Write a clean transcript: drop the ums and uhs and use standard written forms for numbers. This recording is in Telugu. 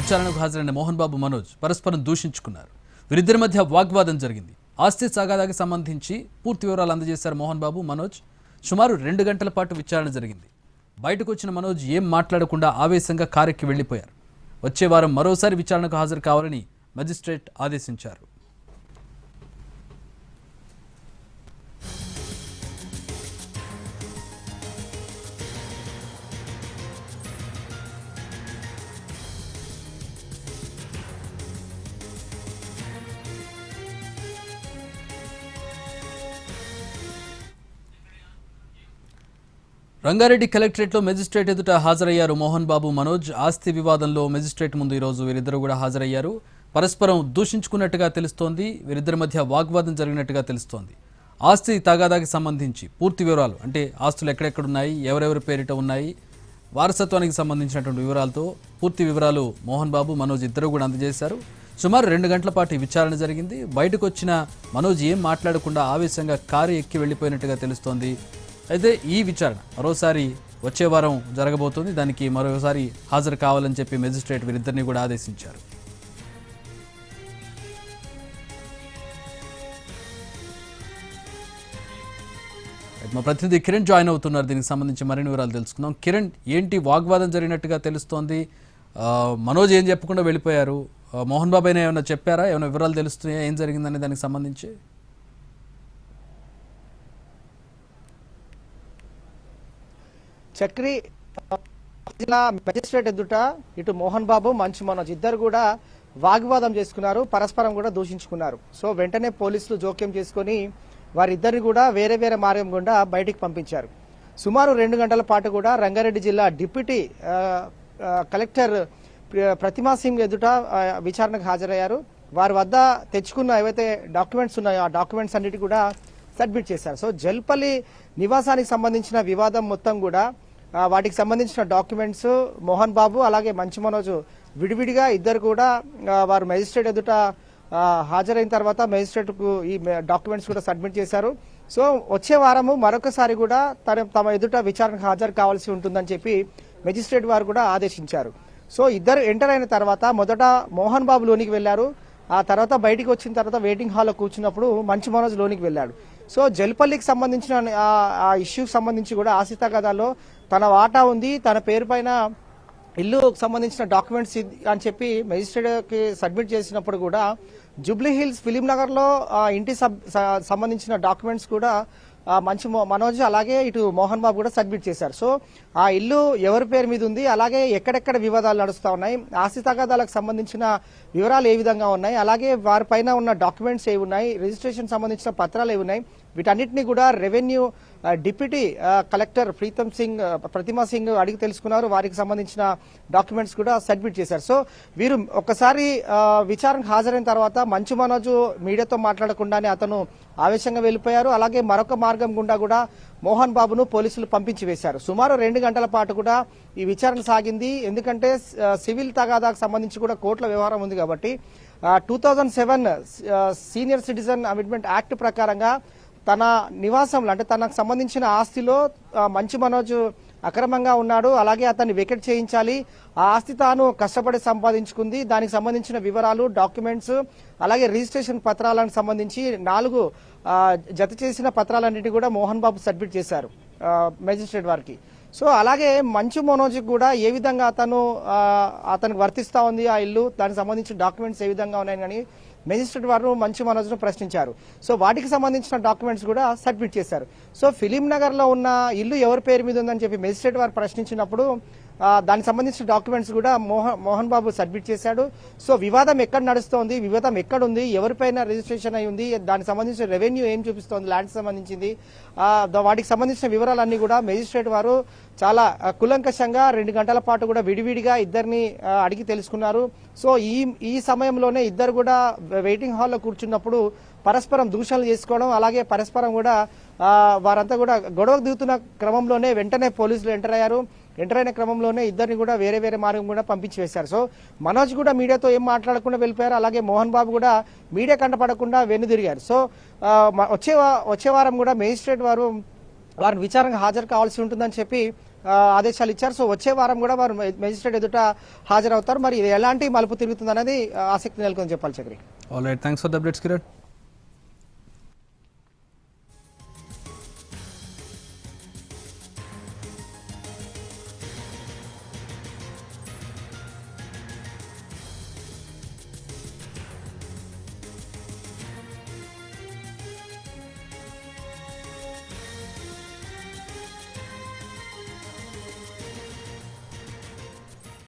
విచారణకు హాజరైన మోహన్ బాబు మనోజ్ పరస్పరం దూషించుకున్నారు. వీరిద్దరి మధ్య వాగ్వాదం జరిగింది. ఆస్తి తగాదాకి సంబంధించి పూర్తి వివరాలు అందజేశారు మోహన్ బాబు మనోజ్. సుమారు 2 గంటల పాటు విచారణ జరిగింది. బయటకు వచ్చిన మనోజ్ ఏం మాట్లాడకుండా ఆవేశంగా కారెక్కి వెళ్లిపోయారు. వచ్చే వారం మరోసారి విచారణకు హాజరు కావాలని మెజిస్ట్రేట్ ఆదేశించారు. రంగారెడ్డి కలెక్టరేట్లో మెజిస్ట్రేట్ ఎదుట హాజరయ్యారు మోహన్ బాబు మనోజ్. ఆస్తి వివాదంలో మెజిస్ట్రేట్ ముందు ఈరోజు వీరిద్దరు కూడా హాజరయ్యారు. పరస్పరం దూషించుకున్నట్టుగా తెలుస్తోంది. వీరిద్దరి మధ్య వాగ్వాదం జరిగినట్టుగా తెలుస్తోంది. ఆస్తి తగాదాకి సంబంధించి పూర్తి వివరాలు, అంటే ఆస్తులు ఎక్కడెక్కడున్నాయి, ఎవరెవరి పేరిట ఉన్నాయి, వారసత్వానికి సంబంధించినటువంటి వివరాలతో పూర్తి వివరాలు మోహన్ బాబు మనోజ్ ఇద్దరు కూడా అందజేశారు. సుమారు 2 గంటల పాటు విచారణ జరిగింది. బయటకు వచ్చిన మనోజ్ ఏం మాట్లాడకుండా ఆవేశంగా కారు ఎక్కి వెళ్లిపోయినట్టుగా తెలుస్తోంది. అయితే ఈ విచారణ మరోసారి వచ్చే వారం జరగబోతోంది. దానికి మరోసారి హాజరు కావాలని చెప్పి మెజిస్ట్రేట్ వీరిద్దరిని కూడా ఆదేశించారు. మా ప్రతినిధి కిరణ్ జాయిన్ అవుతున్నారు. దీనికి సంబంధించి మరిన్ని వివరాలు తెలుసుకుందాం. కిరణ్, ఏంటి వాగ్వాదం జరిగినట్టుగా తెలుస్తోంది? మనోజ్ ఏం చెప్పకుండా వెళ్ళిపోయారు. మోహన్ బాబు అయినా ఏమైనా చెప్పారా? ఏమైనా వివరాలు తెలుస్తున్నాయా? ఏం జరిగిందనే దానికి సంబంధించి? చక్రి జిల్లా మెజిస్ట్రేట్ ఎదుట ఇటు మోహన్ బాబు మంచు మనోజ్ ఇద్దరు కూడా వాగ్వాదం చేసుకున్నారు, పరస్పరం కూడా దూషించుకున్నారు. సో వెంటనే పోలీసులు జోక్యం చేసుకుని వారిద్దరిని కూడా వేరే వేరే మార్గం గుండా బయటికి పంపించారు. సుమారు 2 గంటల పాటు కూడా రంగారెడ్డి జిల్లా డిప్యూటీ కలెక్టర్ ప్రతిమా సింగ్ ఎదుట విచారణకు హాజరయ్యారు. వారి వద్ద తెచ్చుకున్న ఏవైతే డాక్యుమెంట్స్ ఉన్నాయో ఆ డాక్యుమెంట్స్ అన్నిటి కూడా సబ్మిట్ చేశారు. సో జల్పల్లి నివాసానికి సంబంధించిన వివాదం మొత్తం కూడా వాటికి సంబంధించిన డాక్యుమెంట్స్ మోహన్ బాబు అలాగే మంచు మనోజ్ విడివిడిగా ఇద్దరు కూడా వారు మెజిస్ట్రేట్ ఎదుట హాజరైన తర్వాత మెజిస్ట్రేట్ కు ఈ డాక్యుమెంట్స్ కూడా సబ్మిట్ చేశారు. సో వచ్చే వారము మరొకసారి కూడా తమ ఎదుట విచారణకు హాజరు కావాల్సి ఉంటుందని చెప్పి మెజిస్ట్రేట్ వారు కూడా ఆదేశించారు. సో ఇద్దరు ఎంటర్ అయిన తర్వాత మొదట మోహన్ బాబు లోనికి వెళ్లారు. ఆ తర్వాత బయటికి వచ్చిన తర్వాత వెయిటింగ్ హాల్లో కూర్చున్నప్పుడు మంచు మనోజ్ లోనికి వెళ్ళాడు. సో జల్పల్లికి సంబంధించిన ఆ ఇష్యూకి సంబంధించి కూడా ఆస్తి తగాదాలో తన వాటా ఉంది, తన పేరు పైన ఇల్లుకు సంబంధించిన డాక్యుమెంట్స్ అని చెప్పి మెజిస్ట్రేట్కి సబ్మిట్ చేసినప్పుడు కూడా జూబ్లీ హిల్స్ ఫిలిం నగర్ లో ఇంటి సంబంధించిన డాక్యుమెంట్స్ కూడా మంచు మనోజ్ అలాగే ఇటు మోహన్ బాబు కూడా సబ్మిట్ చేశారు. సో ఆ ఇల్లు ఎవరి పేరు మీద ఉంది, అలాగే ఎక్కడెక్కడ వివాదాలు నడుస్తూ ఉన్నాయి, ఆస్తి తగాదాలకు సంబంధించిన వివరాలు ఏ విధంగా ఉన్నాయి, అలాగే వారిపైన ఉన్న డాక్యుమెంట్స్ ఏవి ఉన్నాయి, రిజిస్ట్రేషన్ సంబంధించిన పత్రాలు ఏవి ఉన్నాయి, వీటన్నిటిని కూడా రెవెన్యూ డిప్యూటీ కలెక్టర్ ప్రతిమా సింగ్ అడిగి తెలుసుకున్నారు. వారికి సంబంధించిన డాక్యుమెంట్స్ కూడా సబ్మిట్ చేశారు. సో వీరు ఒక్కసారి విచారణకు హాజరైన తర్వాత మంచు మనోజ్ మీడియాతో మాట్లాడకుండానే అతను ఆవేశంగా వెళ్లిపోయారు. అలాగే మరొక మార్గం గుండా కూడా మోహన్ బాబును పోలీసులు పంపించి వేశారు. సుమారు 2 గంటల పాటు కూడా ఈ విచారణ సాగింది. ఎందుకంటే సివిల్ తగాదాకు సంబంధించి కూడా కోర్టుల వ్యవహారం ఉంది కాబట్టి 2007 సీనియర్ సిటిజన్ అమెండ్మెంట్ యాక్ట్ ప్రకారంగా తన నివాసంలో అంటే తనకు సంబంధించిన ఆస్తిలో మంచు మనోజ్ అక్రమంగా ఉన్నాడు, అలాగే అతన్ని వెకెట్ చేయించాలి, ఆ ఆస్తి తాను కష్టపడి సంపాదించుకుంది, దానికి సంబంధించిన వివరాలు డాక్యుమెంట్స్ అలాగే రిజిస్ట్రేషన్ పత్రాలకు సంబంధించి 4 జత చేసిన పత్రాలన్నింటినీ కూడా మోహన్ బాబు సబ్మిట్ చేశారు మెజిస్ట్రేట్ వారికి. సో అలాగే మంచు మనోజ్ కూడా ఏ విధంగా అతనికి వర్తిస్తా ఉంది ఆ ఇల్లు, దానికి సంబంధించిన డాక్యుమెంట్స్ ఏ విధంగా ఉన్నాయని మెజిస్ట్రేట్ వారు మంచు మనోజ్ ను ప్రశ్నించారు. సో వాటికి సంబంధించిన డాక్యుమెంట్స్ కూడా సబ్మిట్ చేశారు. సో ఫిలిం నగర్ లో ఉన్న ఇల్లు ఎవరి పేరు మీద ఉందని చెప్పి మెజిస్ట్రేట్ వారు ప్రశ్నించినప్పుడు దానికి సంబంధించిన డాక్యుమెంట్స్ కూడా మోహన్ బాబు సబ్మిట్ చేశాడు. సో వివాదం ఎక్కడ నడుస్తోంది, వివాదం ఎక్కడుంది, ఎవరిపైన రిజిస్ట్రేషన్ అయి ఉంది, దానికి సంబంధించిన రెవెన్యూ ఏం చూపిస్తోంది, ల్యాండ్ సంబంధించి వాటికి సంబంధించిన వివరాలన్నీ కూడా మెజిస్ట్రేట్ వారు చాలా కులంకషంగా 2 గంటల పాటు కూడా విడివిడిగా ఇద్దరిని అడిగి తెలుసుకున్నారు. సో ఈ సమయంలోనే ఇద్దరు కూడా వెయిటింగ్ హాల్లో కూర్చున్నప్పుడు పరస్పరం దూషణలు చేసుకోవడం, అలాగే పరస్పరం కూడా వారంతా కూడా గొడవకు దిగుతున్న క్రమంలోనే వెంటనే పోలీసులు ఎంటర్ అయ్యారు. ఎంటర్ అయిన క్రమంలోనే ఇద్దరిని కూడా వేరే వేరే మార్గం కూడా పంపించి వేశారు. సో మనోజ్ కూడా మీడియాతో ఏం మాట్లాడకుండా వెళ్ళిపోయారు. అలాగే మోహన్ బాబు కూడా మీడియా కంటపడకుండా వెన్నుదిరిగారు. సో వచ్చే వారం కూడా మేజిస్ట్రేట్ వారిని విచారణకు హాజరు కావాల్సి ఉంటుందని చెప్పి ఆదేశాలు ఇచ్చారు. సో వచ్చే వారం కూడా వారు మెజిస్ట్రేట్ ఎదుట హాజరవుతారు. మరి ఇది ఎలాంటి మలుపు తిరుగుతుంది అనేది ఆసక్తి నెలకొని చెప్పాలి Chakri. All right, thanks for the updates Kiran.